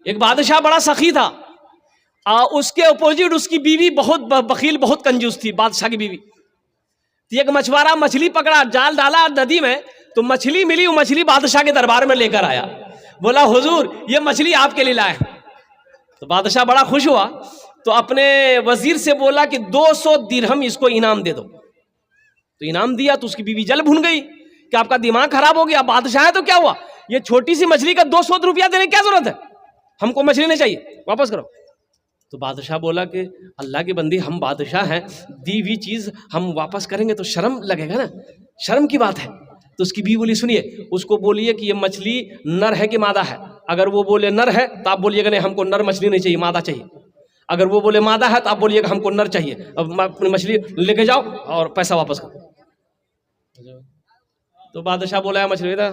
एक बादशाह बड़ा सखी था, उसके अपोजिट उसकी बीवी बहुत बखील, बहुत कंजूस थी, बादशाह की बीवी। तो एक मछुआरा मछली पकड़ा, जाल डाला नदी में, तो मछली मिली। वो मछली बादशाह के दरबार में लेकर आया, बोला हुजूर ये मछली आपके लिए लाए। तो बादशाह बड़ा खुश हुआ, तो अपने वजीर से बोला कि 200 दिरहम इसको इनाम दे दो। तो इनाम दिया तो उसकी बीवी जल भुन गई कि आपका दिमाग खराब हो गया, बादशाह है तो क्या हुआ, ये छोटी सी मछली का 200 रुपया देने की क्या जरूरत है, हमको मछली नहीं चाहिए, वापस करो। तो बादशाह बोला कि अल्लाह की बंदी, हम बादशाह हैं, दी हुई चीज हम वापस करेंगे तो शर्म लगेगा ना, शर्म की बात है। तो उसकी बीवी बोली सुनिए, उसको बोलिए कि ये मछली नर है कि मादा है। अगर वो बोले नर है तो आप बोलिएगा नहीं हमको नर मछली नहीं चाहिए, मादा चाहिए। अगर वो बोले मादा है तो आप बोलिएगा हमको नर चाहिए, अब अपनी मछली लेके जाओ और पैसा वापस करो। तो बादशाह बोला है मछली था,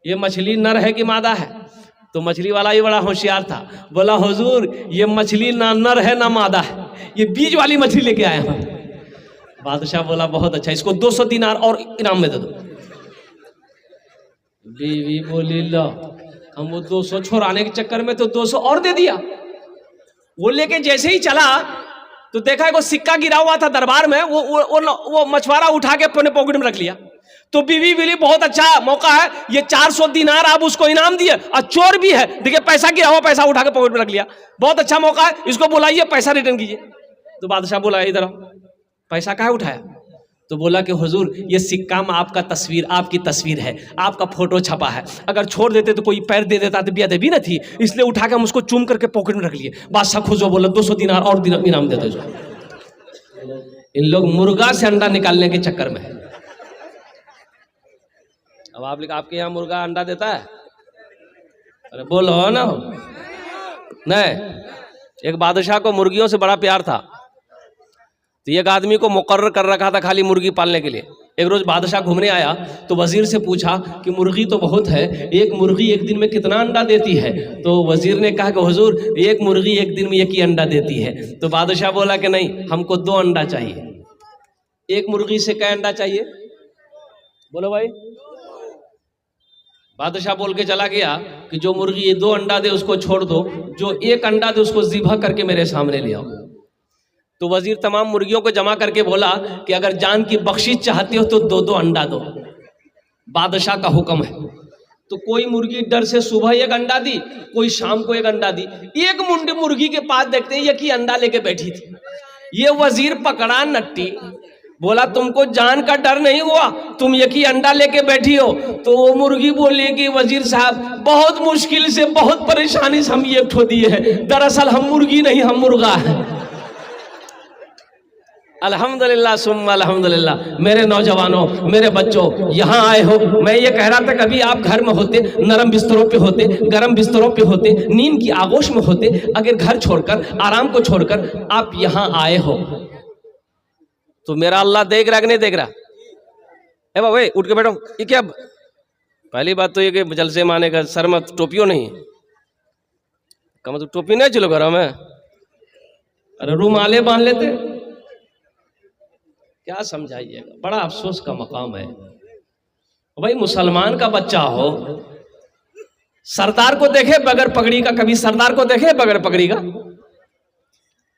ये मछली नर है कि मादा है। तो मछली वाला ही बड़ा होशियार था, बोला हुजूर ये मछली ना नर है ना मादा है, ये बीज वाली मछली लेके आया हूं। बादशाह बोला बहुत अच्छा, इसको 200 दिनार और इनाम में दे दो। बीवी बोली लो, हम वो 200 छोड़ाने के चक्कर में तो 200 और दे दिया। वो लेके जैसे ही चला तो देखा वो सिक्का गिरा हुआ था दरबार में, वो मछुआरा उठा के अपने पॉकेट में रख लिया। तो बीवी बोली बहुत अच्छा मौका है, ये 400 दिनार आप उसको इनाम दिए और चोर भी है, देखिए पैसा गिरा हुआ, पैसा उठा के पॉकेट में रख लिया, बहुत अच्छा मौका है, इसको बुलाइए पैसा रिटर्न कीजिए। तो बादशाह बोला इधर आओ, पैसा कहाँ उठाया? तो बोला कि हुजूर ये सिक्का में आपका तस्वीर, आपकी तस्वीर है, आपका फोटो छपा है, अगर छोड़ देते तो कोई पैर दे देता तो बेअदबी न थी, इसलिए उठा के हम उसको चूम करके पॉकेट में रख लिए। बादशाह खुश हो बोला 200 दिनार और इनाम दे दो इसको। इन लोग मुर्गा से अंडा निकालने के चक्कर में है। अब आपके यहाँ मुर्गा अंडा देता है? अरे बोलो हो ना, नहीं। एक बादशाह को मुर्गियों से बड़ा प्यार था, तो एक आदमी को मुकर्रर कर रखा था खाली मुर्गी पालने के लिए। एक रोज बादशाह घूमने आया तो वजीर से पूछा कि मुर्गी तो बहुत है, एक मुर्गी एक दिन में कितना अंडा देती है? तो वजीर ने कहा कि हुजूर एक मुर्गी एक दिन में एक ही अंडा देती है। तो बादशाह बोला कि नहीं, हमको 2 अंडा चाहिए। एक मुर्गी से क्या अंडा चाहिए बोलो भाई? बादशाह बोल के चला गया कि जो मुर्गी ये 2 अंडा दे उसको छोड़ दो, जो 1 अंडा दे उसको ज़िबा करके मेरे सामने ले आओ। तो वजीर तमाम मुर्गियों को जमा करके बोला कि अगर जान की बख्शिश चाहते हो तो 2-2 अंडा दो, बादशाह का हुक्म है। तो कोई मुर्गी डर से सुबह 1 अंडा दी, कोई शाम को 1 अंडा दी। एक मुंडी मुर्गी के पास देखते हैं एक ही अंडा लेके बैठी थी। ये वजीर पकड़ा नट्टी, बोला तुमको जान का डर नहीं हुआ, तुम एक ही अंडा लेके बैठी हो? तो वो मुर्गी बोली कि वजीर साहब बहुत मुश्किल से, बहुत परेशानी से हम ये ठो दिए हैं, दरअसल हम मुर्गी नहीं हम मुर्गा है। अल्हम्दुलिल्लाह सुम्मा अल्हम्दुलिल्लाह। मेरे नौजवानों, मेरे बच्चों, यहाँ आए हो, मैं ये कह रहा था कभी आप घर में होते, नरम बिस्तरों पे होते, गर्म बिस्तरों पे होते, नींद की आगोश में होते, अगर घर छोड़कर, आराम को छोड़कर आप यहाँ आए हो तो मेरा अल्लाह देख रहा कि नहीं देख रहा? ए बाबा उठ के बैठो। ये क्या, पहली बात तो ये कि जलसे माने का सर में टोपियो नहीं है, कम तो टोपी नहीं चलो घर में, अरे रुमाले बांध लेते, क्या समझाइएगा। बड़ा अफसोस का मकाम है भाई, मुसलमान का बच्चा हो, सरदार को देखे बगैर पगड़ी का, कभी सरदार को देखे बगैर पगड़ी का?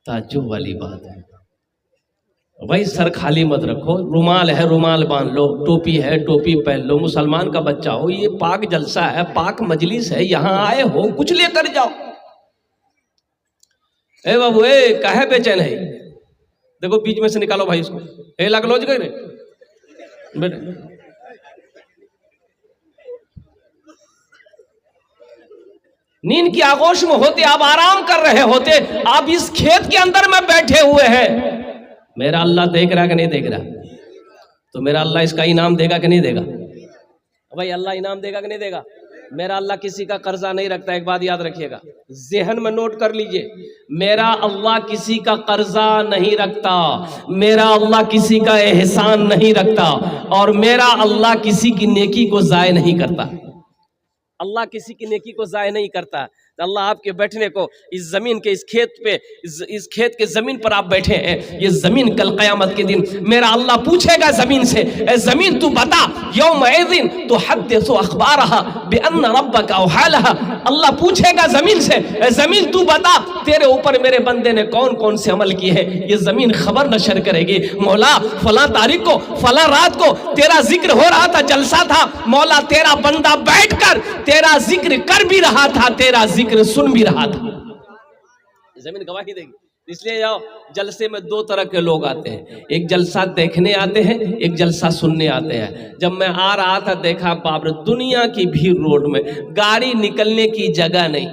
ताज्जुब वाली बात है भाई। सर खाली मत रखो, रुमाल है रुमाल बांध लो, टोपी है टोपी पहन लो। मुसलमान का बच्चा हो, ये पाक जलसा है, पाक मजलिस है, यहाँ आए हो कुछ लेकर जाओ। ए बाबू ए काहे बेचैन है? देखो बीच में से निकालो भाई इसको, ए लग लो जगह बेटे। नींद की आगोश में होते, आप आराम कर रहे होते, आप इस खेत के अंदर में बैठे हुए हैं। मेरा अल्लाह देख रहा कि नहीं देख रहा? तो मेरा अल्लाह इसका इनाम देगा कि नहीं देगा? भाई अल्लाह इनाम देगा कि नहीं देगा? मेरा अल्लाह किसी का कर्जा नहीं रखता, एक बात याद रखिएगा, ज़हन में नोट कर लीजिए। मेरा अल्लाह किसी का कर्जा नहीं रखता, मेरा अल्लाह किसी का एहसान नहीं रखता, और मेरा अल्लाह किसी की नेकी को ज़ाय नहीं करता। अल्लाह किसी की नेकी को ज़ाय नहीं करता। तो अल्लाह आपके बैठने को इस ज़मीन के इस खेत पे इस खेत के ज़मीन पर आप बैठे हैं, ये ज़मीन कल क़यामत के दिन मेरा अल्लाह पूछेगा ज़मीन से, ए ज़मीन तू बता यौमइज़िन तुहद्दिसु अख़बारहा बिअन्न रब्बका औहालहा। अल्लाह पूछेगा ज़मीन से, ए ज़मीन तू बता तेरे ऊपर मेरे बंदे ने कौन कौन से अमल किए हैं। ये ज़मीन खबर नशर करेगी, मौला फला तारीख को फला रात को तेरा जिक्र हो रहा था, जलसा था, मौला तेरा बंदा बैठकर तेरा जिक्र कर भी रहा था, तेरा जिक्र सुन भी रहा था। जमीन गवाही देगी। इसलिए जाओ, जलसे में दो तरह के लोग आते हैं, एक जलसा देखने आते हैं, एक जलसा सुनने आते हैं। जब मैं आ रहा था देखा बाप रे दुनिया की भीड़, रोड में गाड़ी निकलने की जगह नहीं।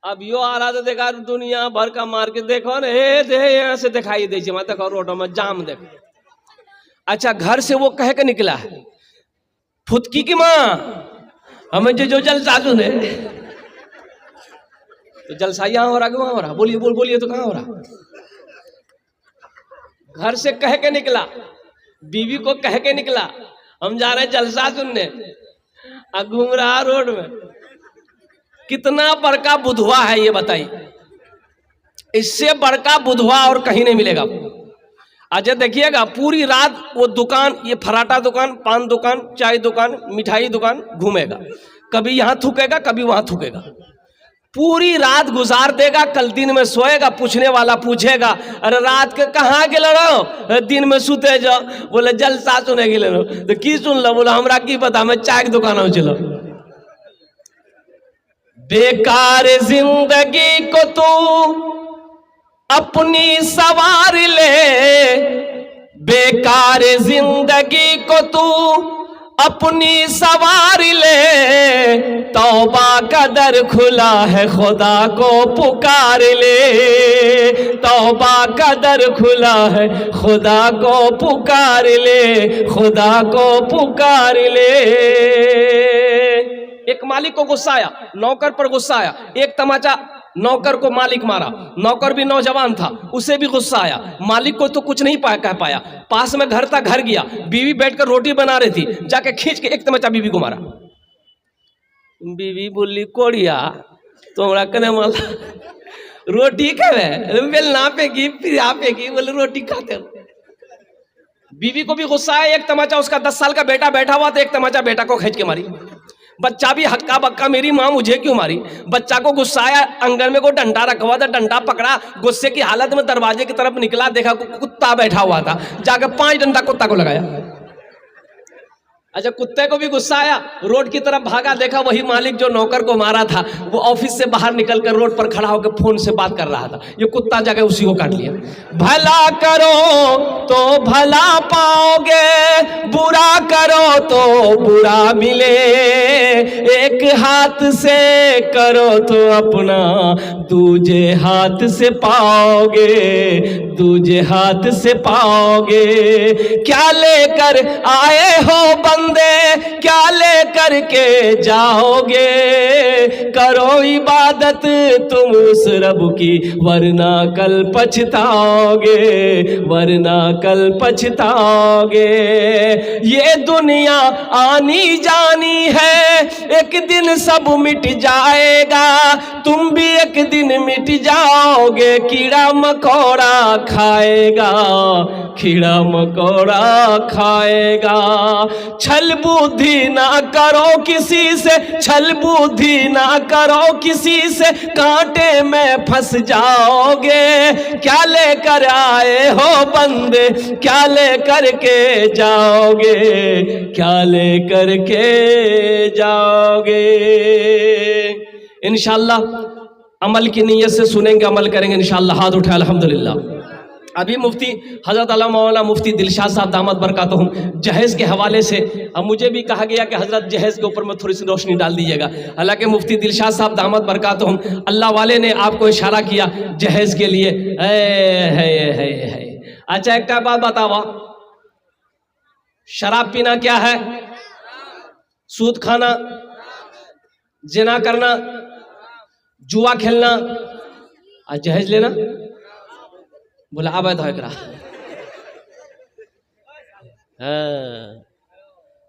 अब यो आ रहा था देखा दुनिया भर का मार्केट देखो ना, यहाँ से दिखाई दे देखो रोडों में जाम देखो। अच्छा घर से वो कह के निकला है फुदकी की माँ हमें जो जलसा सुने, तो जलसा यहाँ हो रहा कि वहां हो रहा? बोलिए बोलिए तो कहाँ हो रहा? घर से कह के निकला, बीवी को कह के निकला हम जा रहे हैं जलसा सुनने, घूम रहा रोड में। कितना बड़का बुधवा है ये बताइए, इससे बड़का बुधवा और कहीं नहीं मिलेगा। अच्छा देखिएगा पूरी रात वो दुकान, ये फराटा दुकान, पान दुकान, चाय दुकान, मिठाई दुकान घूमेगा, कभी यहाँ थूकेगा कभी वहां थूकेगा, पूरी रात गुजार देगा। कल दिन में सोएगा, पूछने वाला पूछेगा अरे रात के कहाँ गेल रहो, दिन में सुते जाओ, बोले जलसा सुने गेल रहो। तो की सुन लो? बोला हमरा की पता, मैं चाय की दुकान में चलो। बेकार जिंदगी को तू अपनी सवार ले, बेकार जिंदगी को तू अपनी सवार ले, तौबा का दर खुला है खुदा को पुकार ले, तौबा का दर खुला है खुदा को पुकार ले, खुदा को पुकार ले। एक मालिक को गुस्सा आया, नौकर पर गुस्सा आया, एक तमाचा नौकर को मालिक मारा, नौकर भी नौजवान था, उसे भी गुस्सा आया, मालिक को तो कुछ नहीं कह पाया। पास में घर था, घर गया, बीवी बैठकर रोटी बना रही थी, जाके खींच के एक तमाचा बीवी को मारा। बीवी बोली कोड़िया तोड़ा कने माला रोटी खावे, बेल ना पेगी फिर आपेगी, बोले रोटी खाते हो। बीवी को भी गुस्सा आया, एक तमाचा, उसका 10 साल का बेटा बैठा हुआ था, एक तमाचा बेटा को खींच के मारी। बच्चा भी हक्का बक्का मेरी माँ मुझे क्यों मारी। बच्चा को गुस्सा आया, आंगन में को डंडा रखा हुआ था, डंडा पकड़ा, गुस्से की हालत में दरवाजे की तरफ निकला, देखा कुत्ता बैठा हुआ था, जाकर 5 डंडा कुत्ता को लगाया। अच्छा कुत्ते को भी गुस्सा आया, रोड की तरफ भागा, देखा वही मालिक जो नौकर को मारा था वो ऑफिस से बाहर निकलकर रोड पर खड़ा होकर फोन से बात कर रहा था, ये कुत्ता जाके उसी को काट लिया। भला करो तो भला पाओगे, बुरा करो तो बुरा मिले, एक हाथ से करो तो अपना दूजे हाथ से पाओगे, दूजे हाथ से पाओगे। क्या लेकर आए हो बंदे, क्या लेकर के जाओगे, करो इबादत तुम उस रब की, वरना कल पछताओगे, वरना कल पछताओगे। ये दुनिया आनी जानी है, एक दिन सब मिट जाएगा, तुम भी एक दिन मिट जाओगे। कीड़ा मकोड़ा खाएगा, कीड़ा मकोड़ा खाएगा। छल बुद्धि ना करो किसी से, छल बुद्धि ना करो किसी से, कांटे में फंस जाओगे। क्या लेकर आए हो बंदे, क्या लेकर के जाओगे, क्या लेकर के जाओगे। इंशाअल्लाह अमल की नीयत से सुनेंगे, अमल करेंगे इंशाअल्लाह। हाथ उठाए अल्हम्दुलिल्लाह। अभी मुफ्ती हजरत अल्लामा मौलाना मुफ्ती दिलशाद साहब दामद बरकातहुम जहेज़ के हवाले से, अब मुझे भी कहा गया कि हजरत जहेज़ के ऊपर में थोड़ी सी रोशनी डाल दीजिएगा। हालांकि मुफ्ती दिलशाद साहब दामद बरकातहुम अल्लाह वाले ने आपको इशारा किया जहेज़ के लिए। है अच्छा एक बात बतावा, शराब पीना क्या है? सूद खाना, जिना करना, जुआ खेलना और जहेज लेना। बोला अब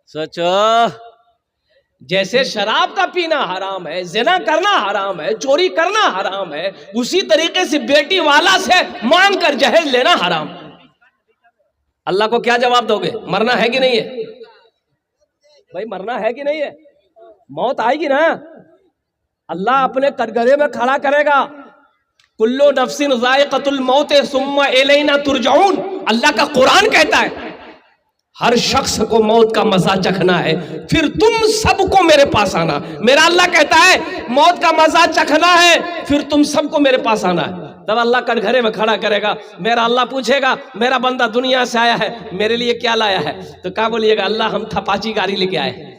सोचो जैसे शराब का पीना हराम है, जिना करना हराम है, चोरी करना हराम है, उसी तरीके से बेटी वाला से मांग कर जहेज लेना हराम। अल्लाह को क्या जवाब दोगे? मरना है कि नहीं है भाई? मरना है कि नहीं है? मौत आएगी ना। अल्लाह अपने कटघरे में खड़ा करेगा, कुल्लु नफ्सिन ज़ाइक़तुल मौत सुम्मा इलैना तुरजाऊन। अल्लाह का कुरान कहता है हर शख्स को मौत का मजा चखना है, फिर तुम सबको मेरे पास आना। मेरा अल्लाह कहता है मौत का मजा चखना है, फिर तुम सबको मेरे पास आना है। तब अल्लाह कटघरे में खड़ा करेगा। मेरा अल्लाह पूछेगा मेरा बंदा दुनिया से आया है, मेरे लिए क्या लाया है? तो क्या बोलिएगा? अल्लाह हम थपाची गाड़ी लेके आए हैं।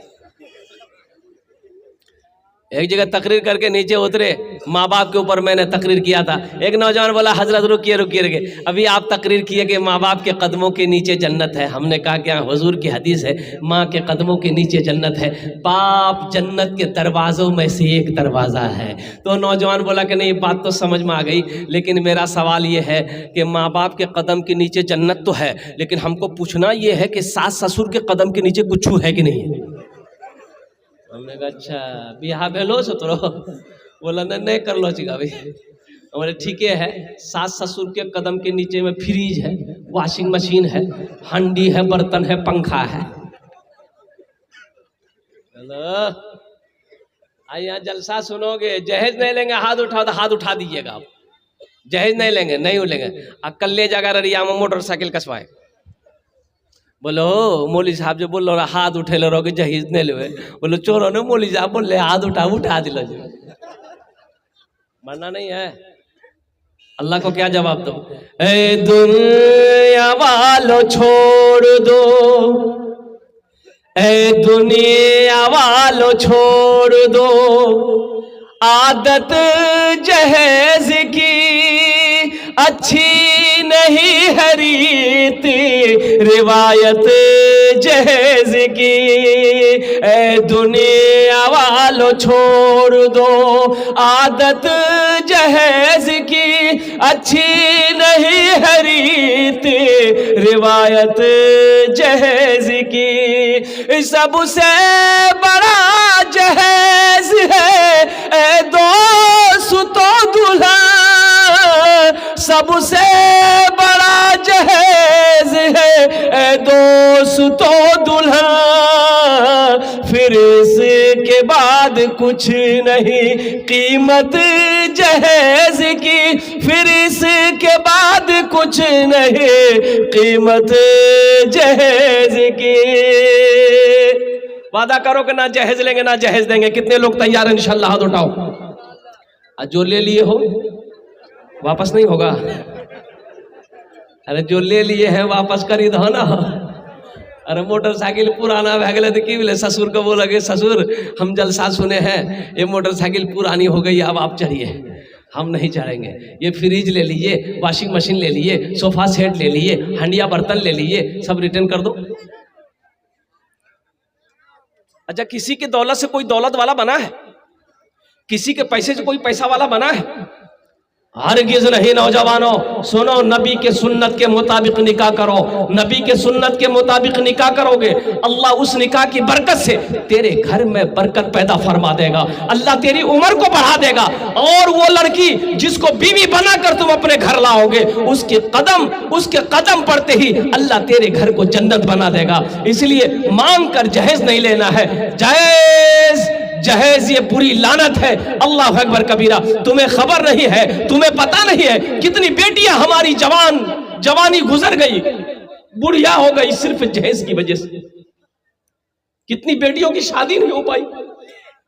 एक जगह तकरीर करके नीचे उतरे, माँ बाप के ऊपर मैंने तकरीर किया था। एक नौजवान बोला हजरत रुकिए रुकिए रुकिए, अभी आप तकरीर किए कि माँ बाप के कदमों के नीचे जन्नत है। हमने कहा क्या? हुजूर की हदीस है, माँ के कदमों के नीचे जन्नत है, बाप जन्नत के दरवाज़ों में से एक दरवाज़ा है। तो नौजवान बोला कि नहीं बात तो समझ में आ गई, लेकिन मेरा सवाल ये है कि माँ बाप के कदम के नीचे जन्नत तो है, लेकिन हमको पूछना ये है कि सास ससुर के कदम के नीचे कुछ है कि नहीं? हमने कहा अच्छा बिहा भेलो सतरो? बोला नहीं कर लो चिका भाई। हमारे ठीक है, सास ससुर के कदम के नीचे में फ्रिज है, वॉशिंग मशीन है, हंडी है, बर्तन है, पंखा है। हेलो, आइए यहाँ जलसा सुनोगे। जहेज नहीं लेंगे हाथ उठाओ तो हाथ उठा दीजिएगा। आप जहेज नहीं लेंगे, नहीं लेंगे। अकल्ले जगह रिया में मोटरसाइकिल कसवाए। बोलो मौली साहब जो बोल रहा हाथ उठे लो रहोगे जहेज नहीं ले। बोलो चोरो ने मौली साहब बोल रहे हाथ उठा दिलो। मरना नहीं है। अल्लाह को क्या जवाब दो? ए दुनिया वालों छोड़ दो, ए दुनिया वालों छोड़ दो, आदत जहेज की अच्छी नहीं है रीत, रिवायत जहेज की। ए दुनिया वालों छोड़ दो, आदत जहेज की अच्छी नहीं है रीत, रिवायत जहेज की। सबसे बड़ा जहेज है ए दोस्तों दूल्हा, सबसे बड़ा जहेज है ए दोस्तों दूल्हा। फिर इसके बाद कुछ नहीं कीमत जहेज की, फिर इसके बाद कुछ नहीं कीमत जहेज की। वादा करो कि ना जहेज लेंगे ना जहेज देंगे। कितने लोग तैयार हैं? इंशाल्लाह हाथ उठाओ। जो ले लिए हो वापस नहीं होगा। अरे जो ले लिए हैं वापस करी दो ना। अरे मोटरसाइकिल पुराना भै गए तो की बोले ससुर को बोलोगे ससुर हम जलसा सुने हैं, ये मोटरसाइकिल पुरानी हो गई, अब आप चढ़िए। हम नहीं चढ़ेंगे। ये फ्रिज ले लिए, वॉशिंग मशीन ले लिए, सोफा सेट ले लिए, हंडिया बर्तन ले लिए, सब रिटर्न कर दो। अच्छा किसी की दौलत से कोई दौलत वाला बना है? किसी के पैसे से कोई पैसा वाला बना है? हरगिज़ नहीं। नौजवानों सुनो, नबी के सुन्नत के मुताबिक निकाह करो। नबी के सुन्नत के मुताबिक निकाह करोगे, अल्लाह उस निकाह की बरकत से तेरे घर में बरकत पैदा फरमा देगा। अल्लाह तेरी उम्र को बढ़ा देगा। और वो लड़की जिसको बीवी बनाकर तुम अपने घर लाओगे, उसके कदम पड़ते ही अल्लाह तेरे घर को जन्नत बना देगा। इसलिए मांग कर जहेज नहीं लेना है। जहेज ये बुरी लानत है। अल्लाह अकबर कबीरा। तुम्हें खबर नहीं है, तुम्हें पता नहीं है कितनी बेटियां हमारी जवानी गुजर गई, बुढ़िया हो गई सिर्फ जहेज की वजह से। कितनी बेटियों की शादी नहीं हो पाई।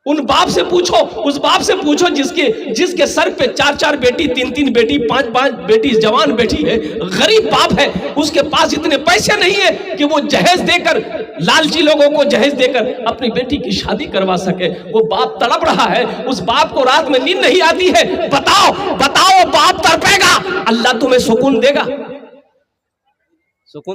उन बाप से पूछो, उस बाप से पूछो जिसके सर पे 4-4 बेटी, 3-3 बेटी, 5-5 बेटी, जवान बेटी है, गरीब बाप है, उसके पास इतने पैसे नहीं है कि वो जहेज देकर, लालची लोगों को जहेज देकर अपनी बेटी की शादी करवा सके। वो बाप तड़प रहा है, उस बाप को रात में नींद नहीं आती है। बताओ बाप तड़पेगा, अल्लाह तुम्हें सुकून देगा?